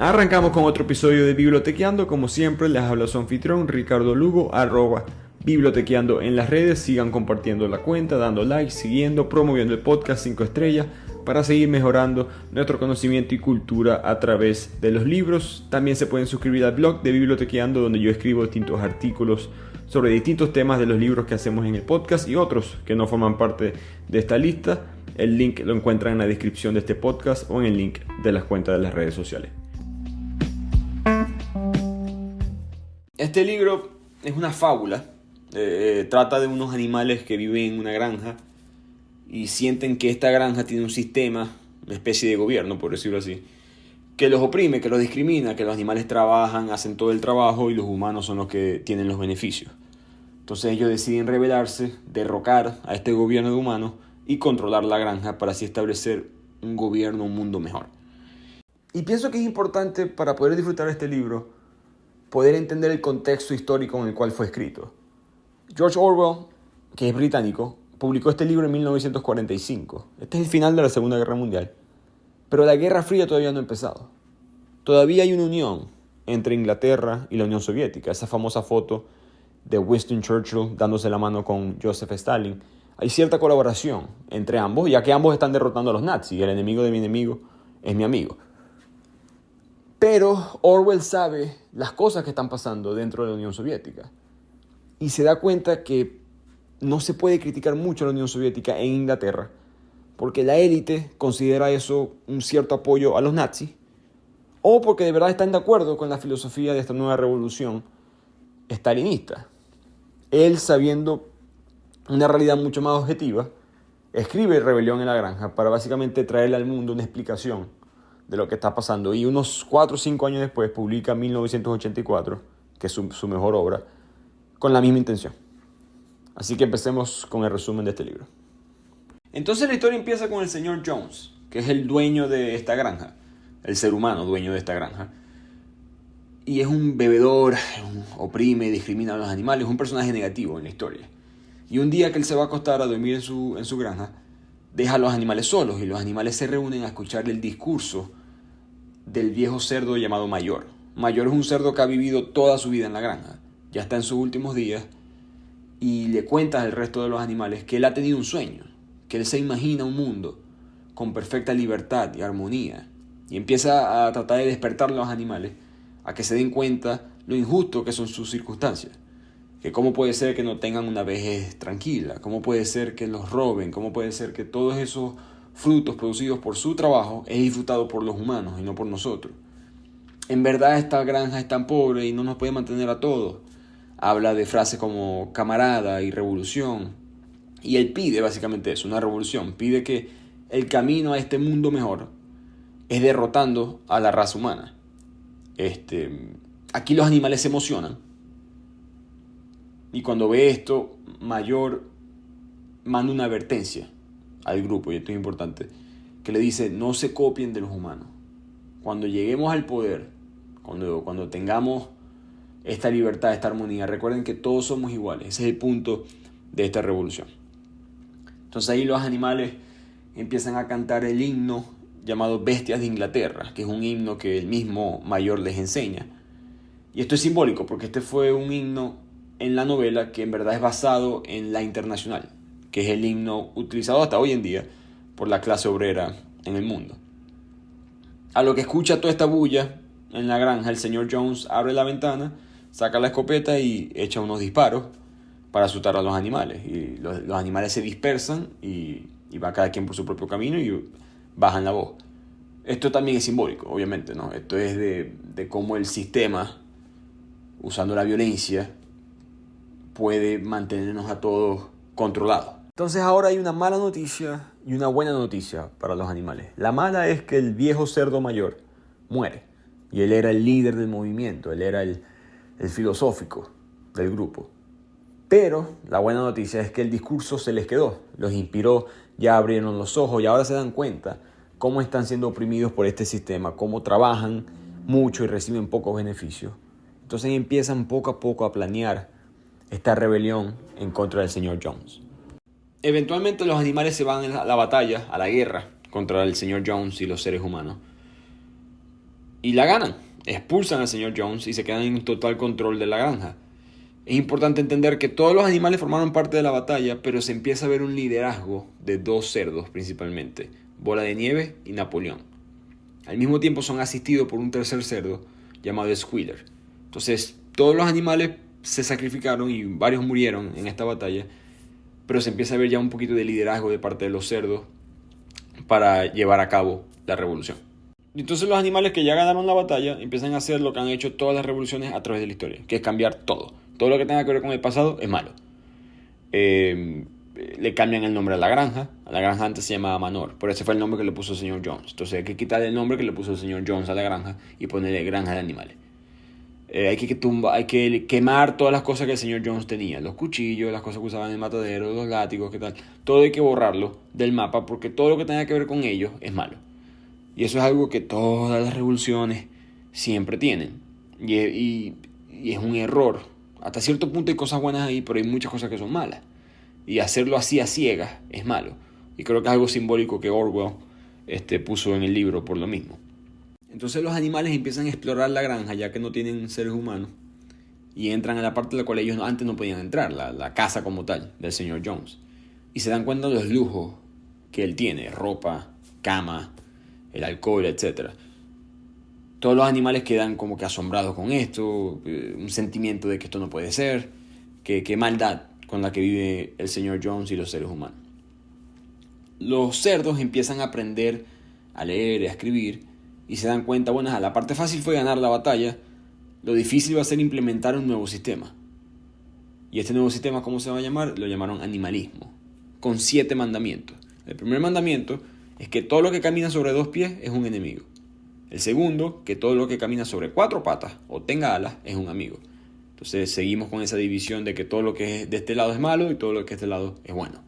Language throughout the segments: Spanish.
Arrancamos con otro episodio de Bibliotequeando. Como siempre, les habla su anfitrión Ricardo Lugo, @Bibliotequeando en las redes. Sigan compartiendo la cuenta, dando like, siguiendo, promoviendo el podcast 5 estrellas para seguir mejorando nuestro conocimiento y cultura a través de los libros. También se pueden suscribir al blog de Bibliotequeando, donde yo escribo distintos artículos sobre distintos temas de los libros que hacemos en el podcast y otros que no forman parte de esta lista. El link lo encuentran en la descripción de este podcast o en el link de las cuentas de las redes sociales. Este libro es una fábula. Trata de unos animales que viven en una granja y sienten que esta granja tiene un sistema, una especie de gobierno, por decirlo así, que los oprime, que los discrimina, que los animales trabajan, hacen todo el trabajo y los humanos son los que tienen los beneficios. Entonces ellos deciden rebelarse, derrocar a este gobierno de humanos y controlar la granja para así establecer un gobierno, un mundo mejor. Y pienso que es importante para poder disfrutar este libro poder entender el contexto histórico en el cual fue escrito. George Orwell, que es británico, publicó este libro en 1945. Este es el final de la Segunda Guerra Mundial. Pero la Guerra Fría todavía no ha empezado. Todavía hay una unión entre Inglaterra y la Unión Soviética. Esa famosa foto de Winston Churchill dándose la mano con Joseph Stalin. Hay cierta colaboración entre ambos, ya que ambos están derrotando a los nazis. El enemigo de mi enemigo es mi amigo. Pero Orwell sabe las cosas que están pasando dentro de la Unión Soviética. Y se da cuenta que no se puede criticar mucho a la Unión Soviética en Inglaterra, porque la élite considera eso un cierto apoyo a los nazis, o porque de verdad están de acuerdo con la filosofía de esta nueva revolución stalinista. Él, sabiendo una realidad mucho más objetiva, escribe Rebelión en la Granja para básicamente traerle al mundo una explicación de lo que está pasando. Y unos 4 o 5 años después publica 1984, que es su mejor obra, con la misma intención. Así que empecemos con el resumen de este libro. Entonces la historia empieza con el señor Jones, que es el dueño de esta granja, el ser humano dueño de esta granja. Y es un bebedor, oprime, discrimina a los animales, es un personaje negativo en la historia. Y un día que él se va a acostar a dormir en su granja, deja a los animales solos y los animales se reúnen a escuchar el discurso del viejo cerdo llamado Mayor. Mayor es un cerdo que ha vivido toda su vida en la granja, ya está en sus últimos días y le cuenta al resto de los animales que él ha tenido un sueño, que él se imagina un mundo con perfecta libertad y armonía y empieza a tratar de despertar a los animales a que se den cuenta lo injusto que son sus circunstancias, que cómo puede ser que no tengan una vejez tranquila, cómo puede ser que los roben, cómo puede ser que todos esos frutos producidos por su trabajo es disfrutado por los humanos y no por nosotros. En verdad esta granja es tan pobre y no nos puede mantener a todos. Habla de frases como camarada y revolución. Y él pide básicamente eso, una revolución. Pide que el camino a este mundo mejor es derrotando a la raza humana. Aquí los animales se emocionan. Y cuando ve esto, Mayor manda una advertencia al grupo, y esto es importante, que le dice: no se copien de los humanos. Cuando lleguemos al poder, cuando tengamos esta libertad, esta armonía, recuerden que todos somos iguales. Ese es el punto de esta revolución. Entonces ahí los animales empiezan a cantar el himno llamado Bestias de Inglaterra, que es un himno que el mismo Mayor les enseña. Y esto es simbólico porque este fue un himno en la novela que en verdad es basado en la Internacional, que es el himno utilizado hasta hoy en día por la clase obrera en el mundo. A lo que escucha toda esta bulla en la granja, el señor Jones abre la ventana, saca la escopeta y echa unos disparos para asustar a los animales. Y los animales se dispersan y va cada quien por su propio camino y bajan la voz. Esto también es simbólico, obviamente, ¿no? Esto es de cómo el sistema, usando la violencia, puede mantenernos a todos controlados. Entonces ahora hay una mala noticia y una buena noticia para los animales. La mala es que el viejo cerdo Mayor muere. Y él era el líder del movimiento, él era el filosófico del grupo. Pero la buena noticia es que el discurso se les quedó, los inspiró, ya abrieron los ojos y ahora se dan cuenta cómo están siendo oprimidos por este sistema, cómo trabajan mucho y reciben pocos beneficios. Entonces empiezan poco a poco a planear esta rebelión en contra del señor Jones. Eventualmente los animales se van a la batalla, a la guerra contra el señor Jones y los seres humanos. y la ganan. Expulsan al señor Jones y se quedan en total control de la granja. Es importante entender que todos los animales formaron parte de la batalla, pero se empieza a ver un liderazgo de dos cerdos principalmente, Bola de Nieve y Napoleón. Al mismo tiempo son asistidos por un tercer cerdo llamado Squealer. Entonces todos los animales se sacrificaron y varios murieron en esta batalla, pero se empieza a ver ya un poquito de liderazgo de parte de los cerdos para llevar a cabo la revolución. Y entonces los animales que ya ganaron la batalla empiezan a hacer lo que han hecho todas las revoluciones a través de la historia, que es cambiar todo. Todo lo que tenga que ver con el pasado es malo. Le cambian el nombre a la granja. A la granja antes se llamaba Manor, por ese fue el nombre que le puso el señor Jones. Entonces hay que quitarle el nombre que le puso el señor Jones a la granja y ponerle granja de animales. Hay que quemar todas las cosas que el señor Jones tenía. Los cuchillos, las cosas que usaban en el matadero, los látigos, ¿qué tal? Todo hay que borrarlo del mapa porque todo lo que tenga que ver con ellos es malo. Y eso es algo que todas las revoluciones siempre tienen. Y es un error. Hasta cierto punto hay cosas buenas ahí, pero hay muchas cosas que son malas. Y hacerlo así a ciegas es malo. Y creo que es algo simbólico que Orwell puso en el libro por lo mismo. Entonces los animales empiezan a explorar la granja ya que no tienen seres humanos. Y entran a la parte de la cual ellos antes no podían entrar, la casa como tal del señor Jones. Y se dan cuenta de los lujos que él tiene. Ropa, cama, el alcohol, etc. Todos los animales quedan como que asombrados con esto, un sentimiento de que esto no puede ser, que maldad con la que vive el señor Jones y los seres humanos. Los cerdos empiezan a aprender a leer y a escribir y se dan cuenta, bueno, la parte fácil fue ganar la batalla, lo difícil va a ser implementar un nuevo sistema. Y este nuevo sistema, ¿cómo se va a llamar? Lo llamaron animalismo, con 7 mandamientos. El primer mandamiento es que todo lo que camina sobre 2 pies es un enemigo. El segundo, que todo lo que camina sobre 4 patas o tenga alas es un amigo. Entonces seguimos con esa división de que todo lo que es de este lado es malo y todo lo que es de este lado es bueno.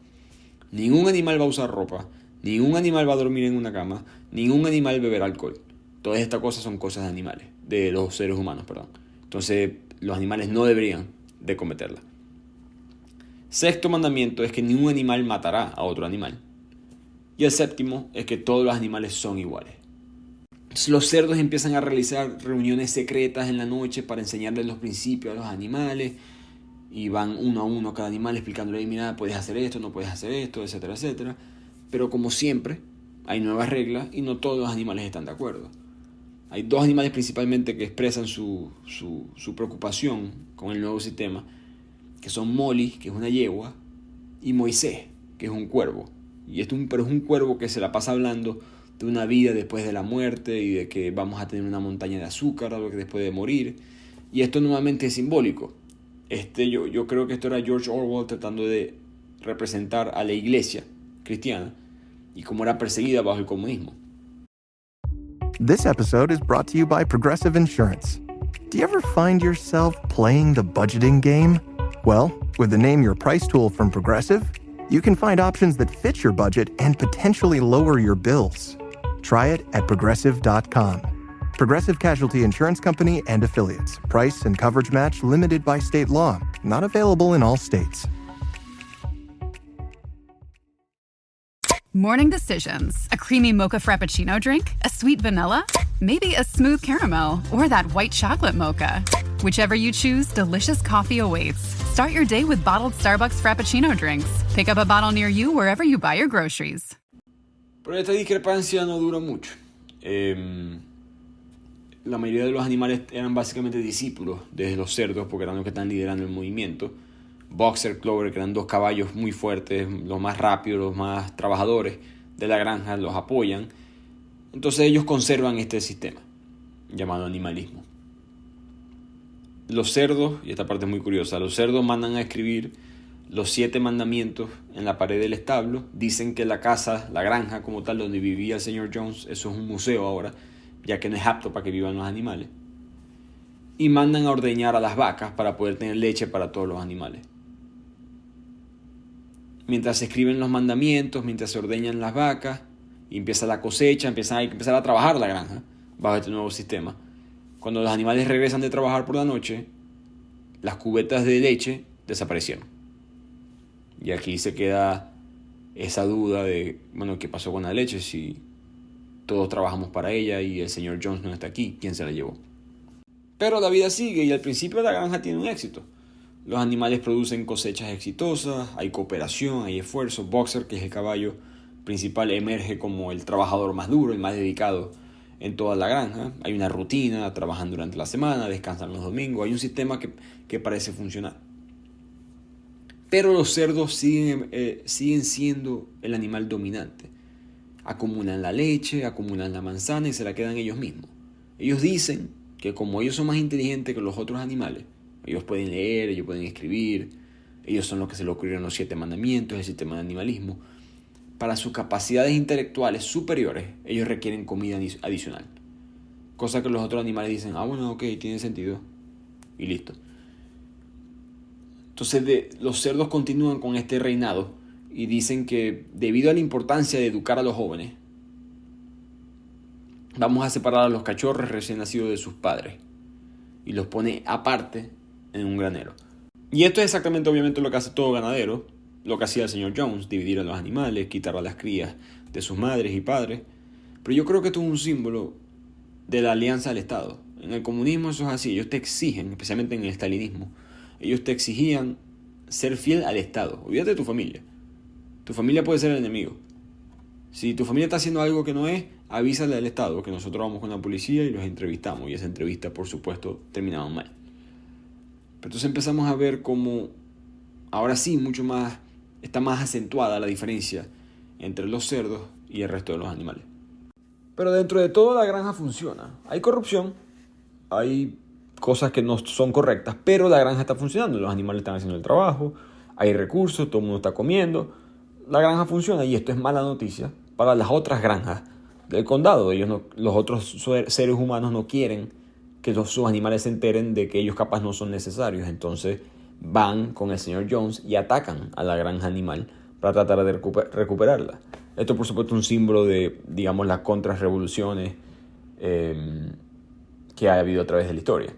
Ningún animal va a usar ropa, ningún animal va a dormir en una cama, ningún animal beberá alcohol. Todas estas cosas son cosas de animales, de los seres humanos, perdón. Entonces los animales no deberían de cometerlas. Sexto mandamiento es que ningún animal matará a otro animal. Y el séptimo es que todos los animales son iguales. Los cerdos empiezan a realizar reuniones secretas en la noche para enseñarles los principios a los animales y van uno a uno a cada animal explicándole, mira, puedes hacer esto, no puedes hacer esto, etcétera, etcétera. Pero como siempre, hay nuevas reglas y no todos los animales están de acuerdo. Hay 2 animales principalmente que expresan su preocupación con el nuevo sistema, que son Molly, que es una yegua, y Moisés, que es un cuervo. Pero es un cuervo que se la pasa hablando de una vida después de la muerte y de que vamos a tener una montaña de azúcar algo que después de morir. Y esto nuevamente es simbólico. Yo creo que esto era George Orwell tratando de representar a la iglesia cristiana y cómo era perseguida bajo el comunismo. This episode is brought to you by Progressive Insurance. Do you ever find yourself playing the budgeting game? Well, with the Name Your Price tool from Progressive, you can find options that fit your budget and potentially lower your bills. Try it at Progressive.com. Progressive Casualty Insurance Company and Affiliates. Price and coverage match limited by state law. Not available in all states. Morning decisions. A creamy mocha frappuccino drink? A sweet vanilla? Maybe a smooth caramel? Or that white chocolate mocha? Whichever you choose, delicious coffee awaits. Start your day with bottled Starbucks Frappuccino drinks. Pick up a bottle near you wherever you buy your groceries. Pero esta discrepancia no dura mucho. La mayoría de los animales eran básicamente discípulos de los cerdos porque eran los que están liderando el movimiento. Boxer, Clover, que eran 2 caballos muy fuertes, los más rápidos, los más trabajadores de la granja, los apoyan. Entonces ellos conservan este sistema llamado animalismo. Los cerdos, y esta parte es muy curiosa, los cerdos mandan a escribir los 7 mandamientos en la pared del establo. Dicen que la casa, la granja como tal, donde vivía el señor Jones, eso es un museo ahora, ya que no es apto para que vivan los animales. Y mandan a ordeñar a las vacas para poder tener leche para todos los animales. Mientras se escriben los mandamientos, mientras se ordeñan las vacas, y empieza la cosecha, hay que empezar a trabajar la granja bajo este nuevo sistema. Cuando los animales regresan de trabajar por la noche, las cubetas de leche desaparecieron. Y aquí se queda esa duda de, bueno, ¿qué pasó con la leche? Si todos trabajamos para ella y el señor Jones no está aquí, ¿quién se la llevó? Pero la vida sigue y al principio la granja tiene un éxito. Los animales producen cosechas exitosas, hay cooperación, hay esfuerzo. Boxer, que es el caballo principal, emerge como el trabajador más duro, el más dedicado en toda la granja. Hay una rutina, trabajan durante la semana, descansan los domingos. Hay un sistema que parece funcionar. Pero los cerdos siguen siendo el animal dominante. Acumulan la leche, acumulan la manzana y se la quedan ellos mismos. Ellos dicen que como ellos son más inteligentes que los otros animales, ellos pueden leer, ellos pueden escribir, ellos son los que se le ocurrieron los 7 mandamientos, el sistema de animalismo. Para sus capacidades intelectuales superiores, ellos requieren comida adicional. Cosa que los otros animales dicen, bueno, ok, tiene sentido. Y listo. Entonces los cerdos continúan con este reinado y dicen que debido a la importancia de educar a los jóvenes, vamos a separar a los cachorros recién nacidos de sus padres. Y los pone aparte en un granero. Y esto es exactamente obviamente lo que hace todo ganadero, lo que hacía el señor Jones, dividir a los animales, quitar a las crías de sus madres y padres. Pero yo creo que esto es un símbolo de la alianza del Estado. En el comunismo eso es así, ellos te exigen, especialmente en el stalinismo, ellos te exigían ser fiel al Estado. Olvídate de tu familia. Tu familia puede ser el enemigo. Si tu familia está haciendo algo que no es, avísale al Estado, que nosotros vamos con la policía y los entrevistamos. Y esa entrevista, por supuesto, terminaba mal. Pero entonces empezamos a ver cómo ahora sí está más acentuada la diferencia entre los cerdos y el resto de los animales. Pero dentro de todo la granja funciona. Hay corrupción, hay cosas que no son correctas, pero la granja está funcionando. Los animales están haciendo el trabajo, hay recursos, todo el mundo está comiendo. La granja funciona y esto es mala noticia para las otras granjas del condado. Los otros seres humanos no quieren que sus animales se enteren de que ellos capaz no son necesarios. Entonces van con el señor Jones y atacan a la granja animal para tratar de recuperarla. Esto por supuesto es un símbolo de, digamos, las contrarrevoluciones que ha habido a través de la historia.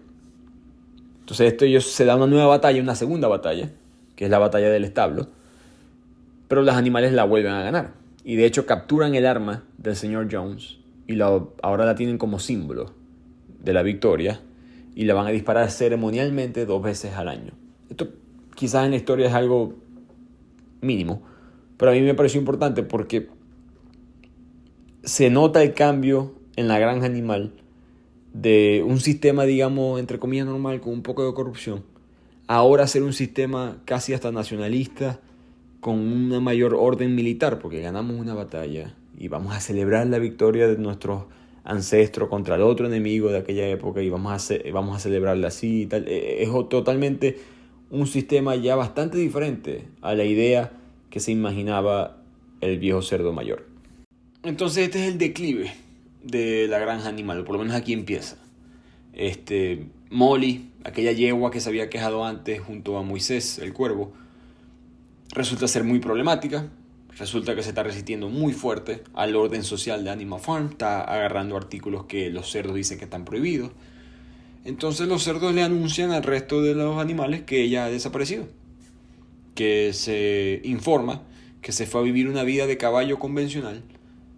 Entonces ellos se dan una nueva batalla, una segunda batalla, que es la batalla del establo, pero los animales la vuelven a ganar. Y de hecho capturan el arma del señor Jones y ahora la tienen como símbolo de la victoria y la van a disparar ceremonialmente 2 veces al año. Esto quizás en la historia es algo mínimo, pero a mí me pareció importante porque se nota el cambio en la granja animal de un sistema, digamos, entre comillas normal, con un poco de corrupción, ahora ser un sistema casi hasta nacionalista, con una mayor orden militar, porque ganamos una batalla y vamos a celebrar la victoria de nuestros ancestros contra el otro enemigo de aquella época y vamos a celebrarla así y tal. Es totalmente un sistema ya bastante diferente a la idea que se imaginaba el viejo cerdo mayor. Entonces este es el declive de la granja animal, por lo menos aquí empieza. Molly, aquella yegua que se había quejado antes junto a Moisés, el cuervo, resulta ser muy problemática. Resulta que se está resistiendo muy fuerte al orden social de Animal Farm. Está agarrando artículos que los cerdos dicen que están prohibidos. Entonces los cerdos le anuncian al resto de los animales que ella ha desaparecido. Que se informa que se fue a vivir una vida de caballo convencional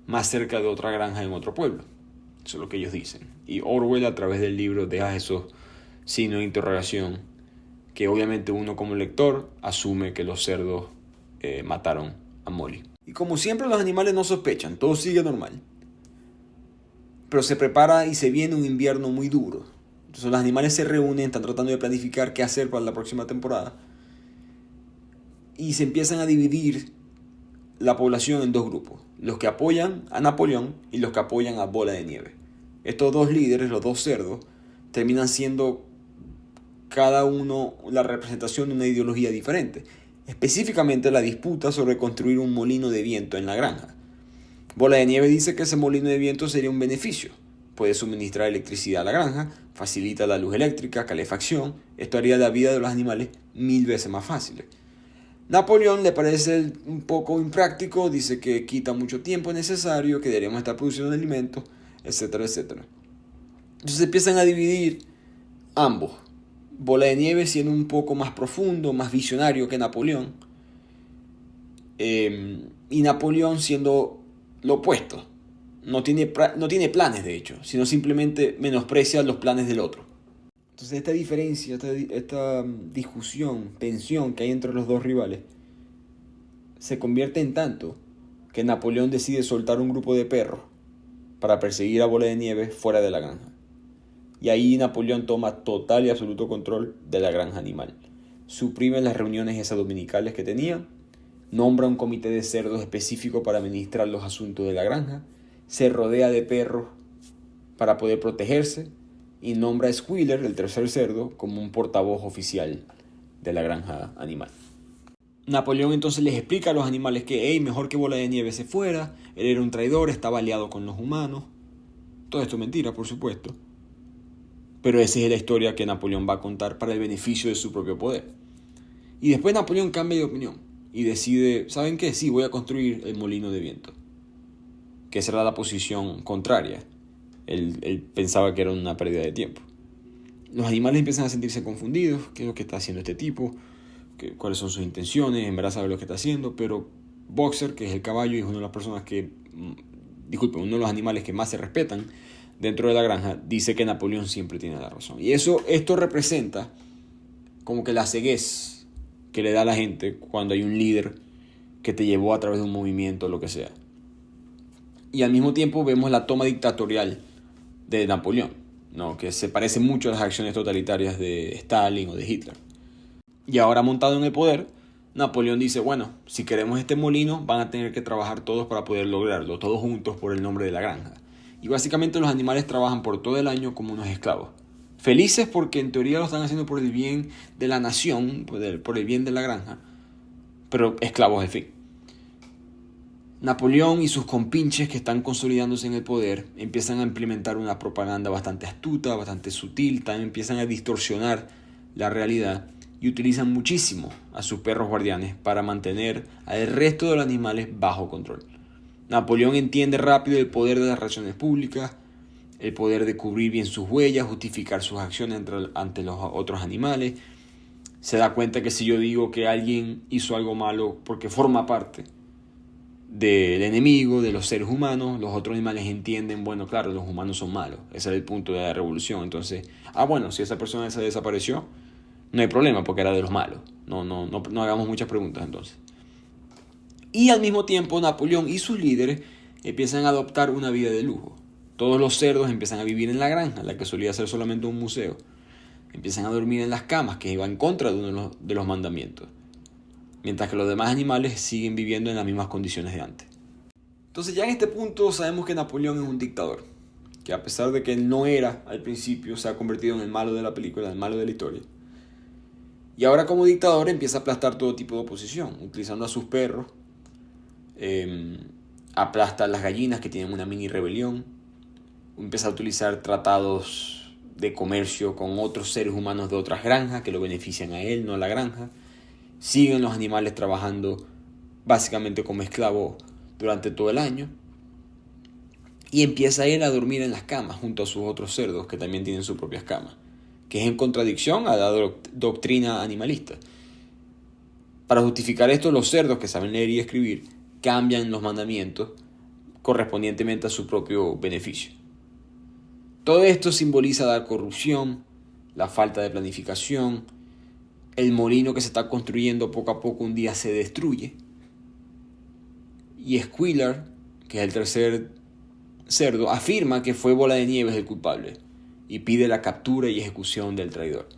más cerca de otra granja en otro pueblo. Eso es lo que ellos dicen. Y Orwell a través del libro deja esos signos de interrogación que obviamente uno como lector asume que los cerdos mataron a Molly. Y como siempre los animales no sospechan, todo sigue normal. Pero se prepara y se viene un invierno muy duro. Entonces los animales se reúnen, están tratando de planificar qué hacer para la próxima temporada. Y se empiezan a dividir la población en 2 grupos. Los que apoyan a Napoleón y los que apoyan a Bola de Nieve. Estos 2 líderes, los 2 cerdos, terminan siendo cada uno la representación de una ideología diferente. Específicamente la disputa sobre construir un molino de viento en la granja. Bola de Nieve dice que ese molino de viento sería un beneficio. Puede suministrar electricidad a la granja, facilita la luz eléctrica, calefacción. Esto haría la vida de los animales 1000 veces más fácil. Napoleón le parece un poco impráctico, dice que quita mucho tiempo necesario, que deberíamos estar produciendo alimentos, etcétera, etcétera. Entonces empiezan a dividir ambos. Bola de Nieve siendo un poco más profundo, más visionario que Napoleón. Y Napoleón siendo lo opuesto. no tiene planes de hecho, sino simplemente menosprecia los planes del otro. Entonces esta diferencia, esta discusión, tensión que hay entre los dos rivales, se convierte en tanto que Napoleón decide soltar un grupo de perros para perseguir a Bola de Nieve fuera de la granja. Y ahí Napoleón toma total y absoluto control de la granja animal. Suprime las reuniones esas dominicales que tenía, nombra un comité de cerdos específico para administrar los asuntos de la granja, se rodea de perros para poder protegerse y nombra a Squealer, el tercer cerdo, como un portavoz oficial de la granja animal. Napoleón entonces les explica a los animales que mejor que Bola de Nieve se fuera, él era un traidor, estaba aliado con los humanos. Todo esto es mentira, por supuesto. Pero esa es la historia que Napoleón va a contar para el beneficio de su propio poder. Y después Napoleón cambia de opinión y decide, ¿saben qué? Sí, voy a construir el molino de viento. Que será la posición contraria. Él pensaba que era una pérdida de tiempo. Los animales empiezan a sentirse confundidos. ¿Qué es lo que está haciendo este tipo? ¿Cuáles son sus intenciones? En verdad sabe lo que está haciendo. Pero Boxer, que es el caballo y es una de las personas uno de los animales que más se respetan dentro de la granja, dice que Napoleón siempre tiene la razón. Y esto representa como que la ceguez que le da a la gente cuando hay un líder que te llevó a través de un movimiento o lo que sea. Y al mismo tiempo vemos la toma dictatorial de Napoleón, ¿no? Que se parece mucho a las acciones totalitarias de Stalin o de Hitler. Y ahora montado en el poder, Napoleón dice, bueno, si queremos este molino, van a tener que trabajar todos para poder lograrlo, todos juntos por el nombre de la granja. Y básicamente los animales trabajan por todo el año como unos esclavos. Felices porque en teoría lo están haciendo por el bien de la nación, por el bien de la granja, pero esclavos al fin. Napoleón y sus compinches que están consolidándose en el poder empiezan a implementar una propaganda bastante astuta, bastante sutil, también empiezan a distorsionar la realidad y utilizan muchísimo a sus perros guardianes para mantener al resto de los animales bajo control. Napoleón entiende rápido el poder de las relaciones públicas, el poder de cubrir bien sus huellas, justificar sus acciones ante los otros animales. Se da cuenta que si yo digo que alguien hizo algo malo porque forma parte del enemigo, de los seres humanos, los otros animales entienden, bueno, claro, los humanos son malos. Ese era el punto de la revolución. Entonces, bueno, si esa persona se desapareció, no hay problema porque era de los malos. No hagamos muchas preguntas entonces. Y al mismo tiempo Napoleón y sus líderes empiezan a adoptar una vida de lujo. Todos los cerdos empiezan a vivir en la granja, la que solía ser solamente un museo. Empiezan a dormir en las camas, que iba en contra de uno de los mandamientos. Mientras que los demás animales siguen viviendo en las mismas condiciones de antes. Entonces ya en este punto sabemos que Napoleón es un dictador. Que a pesar de que él no era al principio, se ha convertido en el malo de la película, el malo de la historia. Y ahora como dictador empieza a aplastar todo tipo de oposición, utilizando a sus perros. Aplasta a las gallinas que tienen una mini rebelión. Empieza a utilizar tratados de comercio con otros seres humanos de otras granjas que lo benefician a él, no a la granja. Siguen los animales trabajando básicamente como esclavos durante todo el año. Y empieza él a dormir en las camas junto a sus otros cerdos que también tienen sus propias camas, que es en contradicción a la doctrina animalista. Para justificar esto, los cerdos que saben leer y escribir cambian los mandamientos correspondientemente a su propio beneficio. Todo esto simboliza la corrupción, la falta de planificación, el molino que se está construyendo poco a poco un día se destruye. Y Squealer, que es el tercer cerdo, afirma que fue Bola de Nieve el culpable y pide la captura y ejecución del traidor.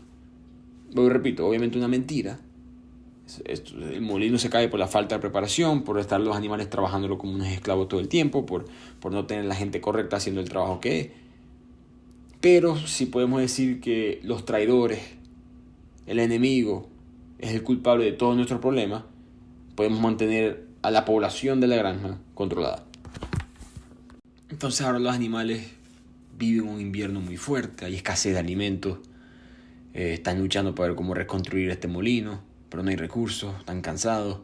Lo repito, obviamente una mentira. El molino se cae por la falta de preparación, por estar los animales trabajándolo como unos esclavos todo el tiempo, por no tener la gente correcta haciendo el trabajo que es. Pero sí podemos decir que los traidores, el enemigo, es el culpable de todos nuestros problemas. Podemos mantener a la población de la granja controlada. Entonces ahora los animales viven un invierno muy fuerte, hay escasez de alimentos, están luchando para ver cómo reconstruir este molino, pero no hay recursos, están cansados.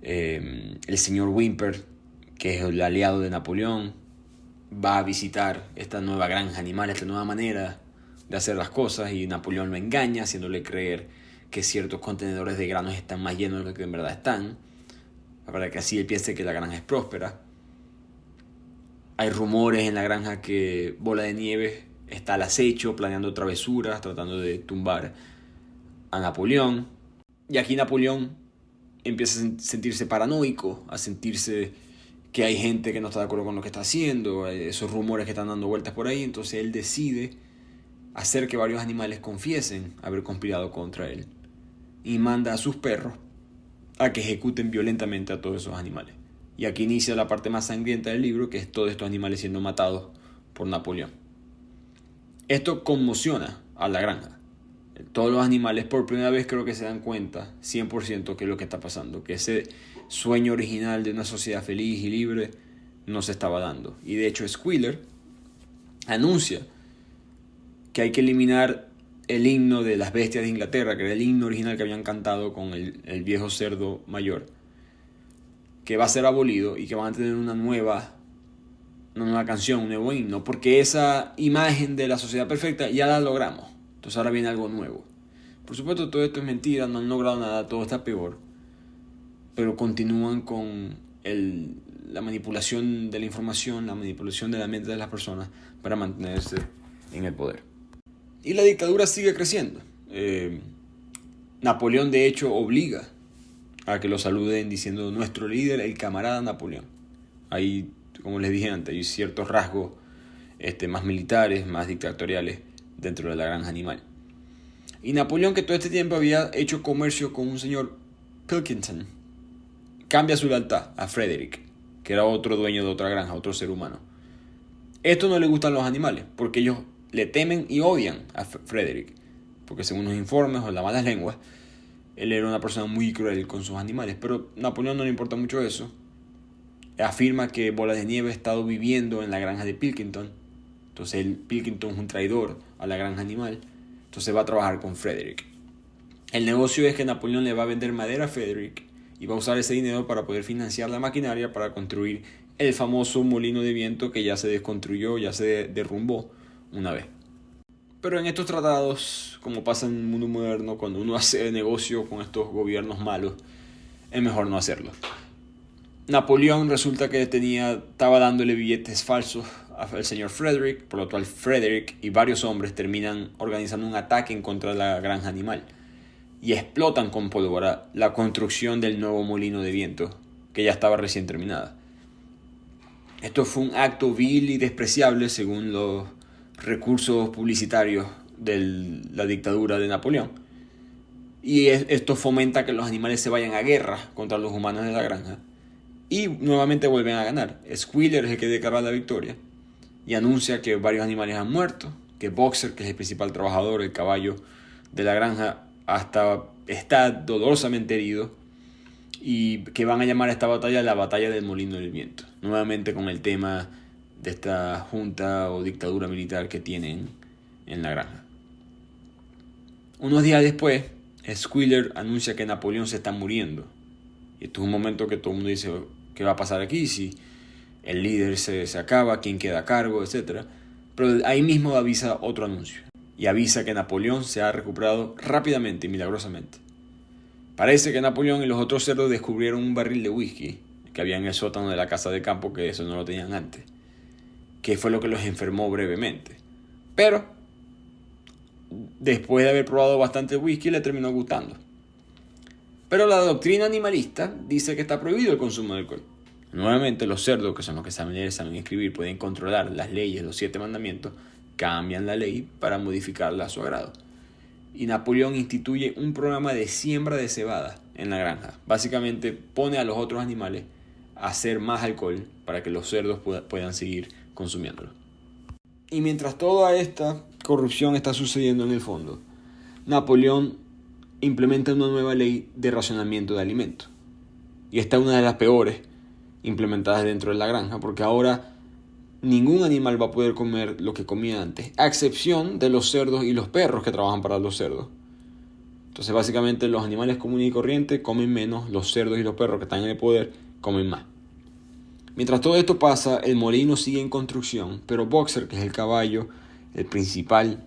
El señor Whymper, que es el aliado de Napoleón, va a visitar esta nueva granja animal, esta nueva manera de hacer las cosas, y Napoleón lo engaña haciéndole creer que ciertos contenedores de granos están más llenos de lo que en verdad están, para que así él piense que la granja es próspera. Hay rumores en la granja que Bola de Nieve está al acecho, planeando travesuras, tratando de tumbar a Napoleón. Y aquí Napoleón empieza a sentirse paranoico, a sentirse que hay gente que no está de acuerdo con lo que está haciendo, esos rumores que están dando vueltas por ahí. Entonces él decide hacer que varios animales confiesen haber conspirado contra él y manda a sus perros a que ejecuten violentamente a todos esos animales. Y aquí inicia la parte más sangrienta del libro, que es todos estos animales siendo matados por Napoleón. Esto conmociona a la granja. Todos los animales por primera vez creo que se dan cuenta 100% que es lo que está pasando, que ese sueño original de una sociedad feliz y libre no se estaba dando. Y de hecho Squealer anuncia que hay que eliminar el himno de las bestias de Inglaterra, que era el himno original que habían cantado con el viejo cerdo mayor, que va a ser abolido y que van a tener una nueva canción, un nuevo himno, porque esa imagen de la sociedad perfecta ya la logramos. Entonces ahora viene algo nuevo. Por supuesto, todo esto es mentira, no han logrado nada, todo está peor. Pero continúan con la manipulación de la información, la manipulación de la mente de las personas para mantenerse en el poder. Y la dictadura sigue creciendo. Napoleón, de hecho, obliga a que lo saluden diciendo nuestro líder, el camarada Napoleón. Ahí, como les dije antes, hay ciertos rasgos más militares, más dictatoriales dentro de la granja animal. Y Napoleón, que todo este tiempo había hecho comercio con un señor Pilkington, cambia su lealtad a Frederick, que era otro dueño de otra granja, otro ser humano. Esto no le gustan los animales, porque ellos le temen y odian a Frederick, porque según los informes o las malas lenguas, él era una persona muy cruel con sus animales. Pero a Napoleón no le importa mucho eso. Afirma que Bola de Nieve ha estado viviendo en la granja de Pilkington. Entonces Pilkington es un traidor a la granja animal. Entonces va a trabajar con Frederick. El negocio es que Napoleón le va a vender madera a Frederick y va a usar ese dinero para poder financiar la maquinaria para construir el famoso molino de viento que ya se desconstruyó, ya se derrumbó una vez. Pero en estos tratados, como pasa en el mundo moderno, cuando uno hace negocio con estos gobiernos malos, es mejor no hacerlo. Napoleón resulta que estaba dándole billetes falsos al señor Frederick, por lo cual Frederick y varios hombres terminan organizando un ataque en contra de la granja animal y explotan con pólvora la construcción del nuevo molino de viento que ya estaba recién terminada. Esto fue un acto vil y despreciable según los recursos publicitarios de la dictadura de Napoleón, y esto fomenta que los animales se vayan a guerra contra los humanos de la granja y nuevamente vuelven a ganar. Squealer es el que declara la victoria y anuncia que varios animales han muerto, que Boxer, que es el principal trabajador, el caballo de la granja, está dolorosamente herido, y que van a llamar a esta batalla la batalla del molino del viento, nuevamente con el tema de esta junta o dictadura militar que tienen en la granja. Unos días después, Squealer anuncia que Napoleón se está muriendo. Y esto es un momento que todo el mundo dice, ¿qué va a pasar aquí? Si el líder se acaba, ¿quién queda a cargo? Etcétera. Pero ahí mismo avisa otro anuncio. Y avisa que Napoleón se ha recuperado rápidamente y milagrosamente. Parece que Napoleón y los otros cerdos descubrieron un barril de whisky que había en el sótano de la casa de campo, que eso no lo tenían antes, que fue lo que los enfermó brevemente. Pero después de haber probado bastante whisky, le terminó gustando. Pero la doctrina animalista dice que está prohibido el consumo de alcohol. Nuevamente, los cerdos, que son los que saben leer, saben escribir, pueden controlar las leyes, los 7 mandamientos, cambian la ley para modificarla a su agrado. Y Napoleón instituye un programa de siembra de cebada en la granja. Básicamente pone a los otros animales a hacer más alcohol para que los cerdos puedan seguir consumiéndolo. Y mientras toda esta corrupción está sucediendo en el fondo, Napoleón implementa una nueva ley de racionamiento de alimentos. Y esta es una de las peores implementadas dentro de la granja, porque ahora ningún animal va a poder comer lo que comía antes, a excepción de los cerdos y los perros que trabajan para los cerdos. Entonces básicamente los animales comunes y corrientes comen menos, los cerdos y los perros que están en el poder comen más. Mientras todo esto pasa, el molino sigue en construcción, pero Boxer, que es el caballo, el principal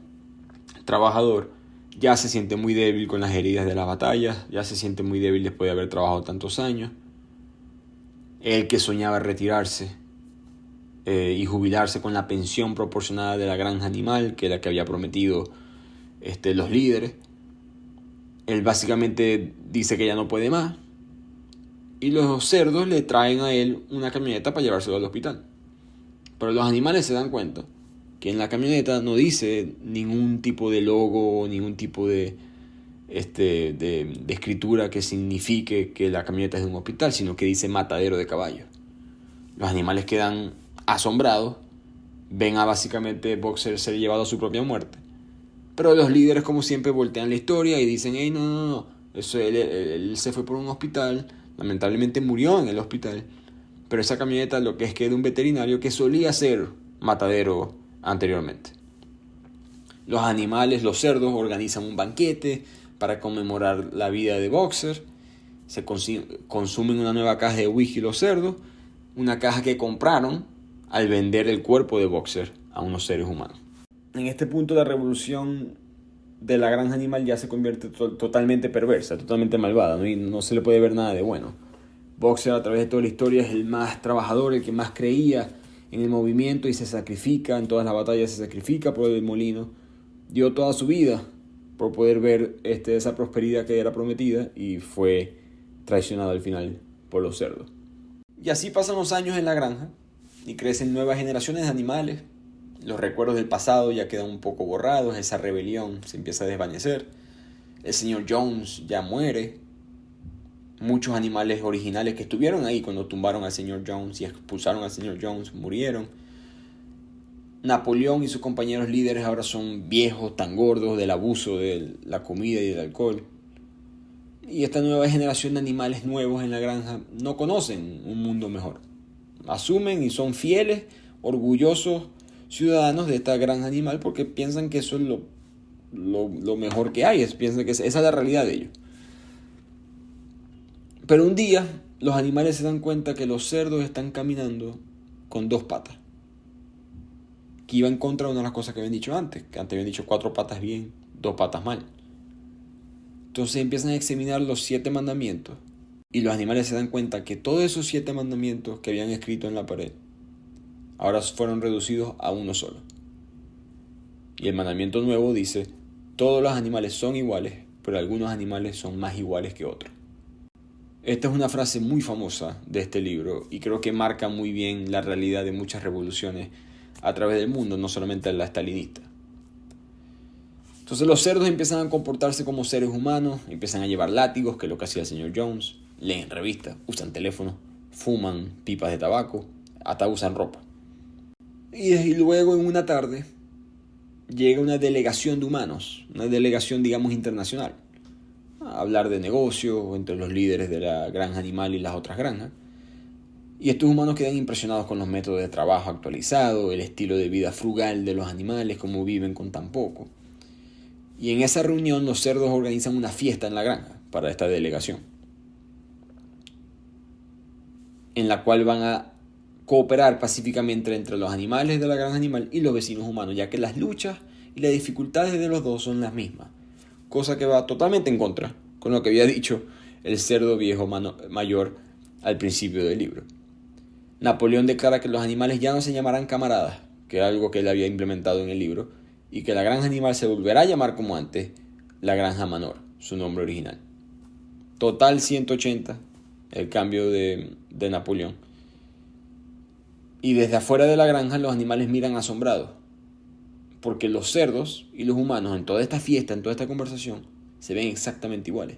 trabajador, ya se siente muy débil con las heridas de las batallas, ya se siente muy débil después de haber trabajado tantos años. Él, que soñaba retirarse, y jubilarse con la pensión proporcionada de la granja animal, que es la que había prometido los líderes. Él básicamente dice que ya no puede más. Y los cerdos le traen a él una camioneta para llevárselo al hospital. Pero los animales se dan cuenta que en la camioneta no dice ningún tipo de logo, ningún tipo de escritura que signifique que la camioneta es de un hospital, sino que dice matadero de caballos. Los animales quedan asombrados, ven a básicamente Boxer ser llevado a su propia muerte. Pero los líderes, como siempre, voltean la historia y dicen: hey, no, eso, él se fue por un hospital, lamentablemente murió en el hospital, pero esa camioneta lo que es que es de un veterinario que solía ser matadero anteriormente. Los animales, los cerdos, organizan un banquete para conmemorar la vida de Boxer. Se consumen una nueva caja de whisky los cerdos, una caja que compraron al vender el cuerpo de Boxer a unos seres humanos. En este punto la revolución de la granja animal ya se convierte totalmente perversa, totalmente malvada, ¿no? Y no se le puede ver nada de bueno. Boxer, a través de toda la historia, es el más trabajador, el que más creía en el movimiento y se sacrifica, en todas las batallas se sacrifica por el molino. Dio toda su vida por poder ver esa prosperidad que era prometida y fue traicionado al final por los cerdos. Y así pasan los años en la granja y crecen nuevas generaciones de animales. Los recuerdos del pasado ya quedan un poco borrados, esa rebelión se empieza a desvanecer. El señor Jones ya muere. Muchos animales originales que estuvieron ahí cuando tumbaron al señor Jones y expulsaron al señor Jones murieron. Napoleón y sus compañeros líderes ahora son viejos, tan gordos del abuso de la comida y del alcohol. Y esta nueva generación de animales nuevos en la granja no conocen un mundo mejor. Asumen y son fieles, orgullosos ciudadanos de esta granja animal porque piensan que eso es lo mejor que hay. Piensan que esa es la realidad de ellos. Pero un día los animales se dan cuenta que los cerdos están caminando con 2 patas. Que iba en contra de una de las cosas que habían dicho antes. Que antes habían dicho 4 patas bien, 2 patas mal. Entonces empiezan a examinar los 7 mandamientos. Y los animales se dan cuenta que todos esos 7 mandamientos que habían escrito en la pared ahora fueron reducidos a uno solo. Y el mandamiento nuevo dice: todos los animales son iguales, pero algunos animales son más iguales que otros. Esta es una frase muy famosa de este libro y creo que marca muy bien la realidad de muchas revoluciones a través del mundo, no solamente la stalinista. Entonces los cerdos empiezan a comportarse como seres humanos, empiezan a llevar látigos, que es lo que hacía el señor Jones, leen revistas, usan teléfonos, fuman pipas de tabaco, hasta usan ropa. Y luego en una tarde llega una delegación de humanos, una delegación digamos internacional, a hablar de negocio entre los líderes de la granja animal y las otras granjas. Y estos humanos quedan impresionados con los métodos de trabajo actualizados, el estilo de vida frugal de los animales, cómo viven con tan poco. Y en esa reunión los cerdos organizan una fiesta en la granja para esta delegación, en la cual van a cooperar pacíficamente entre los animales de la granja animal y los vecinos humanos, ya que las luchas y las dificultades de los dos son las mismas, cosa que va totalmente en contra con lo que había dicho el cerdo viejo mayor al principio del libro. Napoleón declara que los animales ya no se llamarán camaradas, que es algo que él había implementado en el libro, y que la granja animal se volverá a llamar como antes la granja Manor, su nombre original. Total 180 el cambio de Napoleón. Y desde afuera de la granja los animales miran asombrados, porque los cerdos y los humanos en toda esta fiesta, en toda esta conversación, se ven exactamente iguales.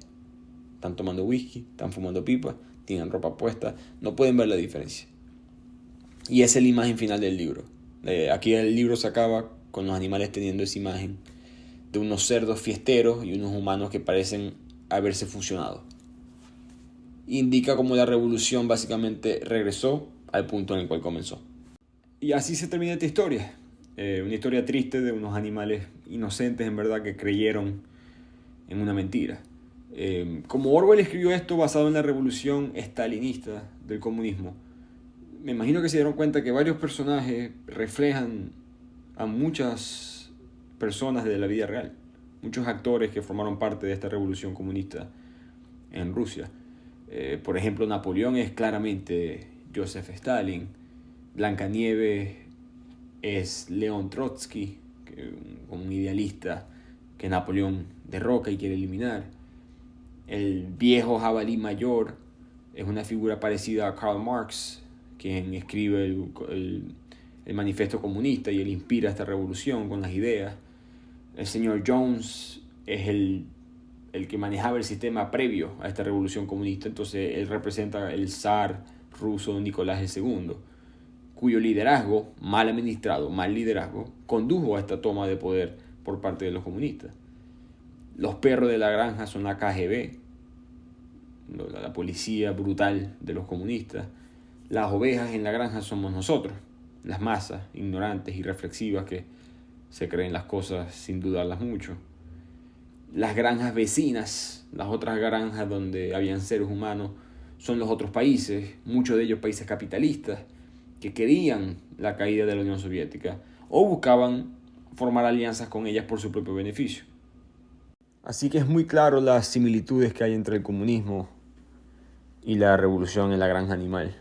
Están tomando whisky, están fumando pipa, tienen ropa puesta, no pueden ver la diferencia. Y esa es la imagen final del libro. Aquí el libro se acaba con los animales teniendo esa imagen de unos cerdos fiesteros y unos humanos que parecen haberse fusionado. Indica cómo la revolución básicamente regresó al punto en el cual comenzó. Y así se termina esta historia. Una historia triste de unos animales inocentes en verdad que creyeron en una mentira. Como Orwell escribió esto basado en la revolución estalinista del comunismo, me imagino que se dieron cuenta que varios personajes reflejan a muchas personas de la vida real, muchos actores que formaron parte de esta revolución comunista en Rusia. Por ejemplo, Napoleón es claramente Joseph Stalin, Blancanieves es León Trotsky, un idealista que Napoleón derroca y quiere eliminar. El viejo jabalí mayor es una figura parecida a Karl Marx, quien escribe el manifiesto comunista y él inspira esta revolución con las ideas. El señor Jones es el que manejaba el sistema previo a esta revolución comunista, entonces él representa el zar ruso Nicolás II, cuyo liderazgo, mal administrado, mal liderazgo, condujo a esta toma de poder por parte de los comunistas. Los perros de la granja son la KGB, la policía brutal de los comunistas. Las ovejas en la granja somos nosotros, las masas ignorantes y reflexivas que se creen las cosas sin dudarlas mucho. Las granjas vecinas, las otras granjas donde habían seres humanos, son los otros países, muchos de ellos países capitalistas, que querían la caída de la Unión Soviética o buscaban formar alianzas con ellas por su propio beneficio. Así que es muy claro las similitudes que hay entre el comunismo y la revolución en la granja animal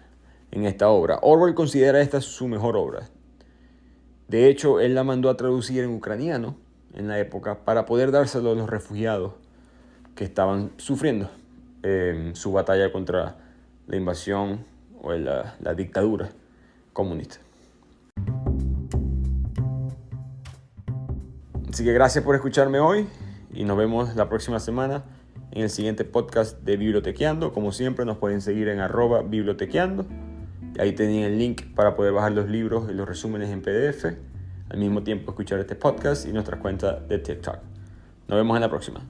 en esta obra. Orwell considera esta su mejor obra. De hecho, él la mandó a traducir en ucraniano en la época para poder dárselo a los refugiados que estaban sufriendo su batalla contra la invasión o la dictadura comunista. Así que gracias por escucharme hoy y nos vemos la próxima semana en el siguiente podcast de Bibliotequeando. Como siempre, nos pueden seguir en @bibliotequeando. Ahí tienen el link para poder bajar los libros y los resúmenes en PDF. Al mismo tiempo escuchar este podcast y nuestras cuentas de TikTok. Nos vemos en la próxima.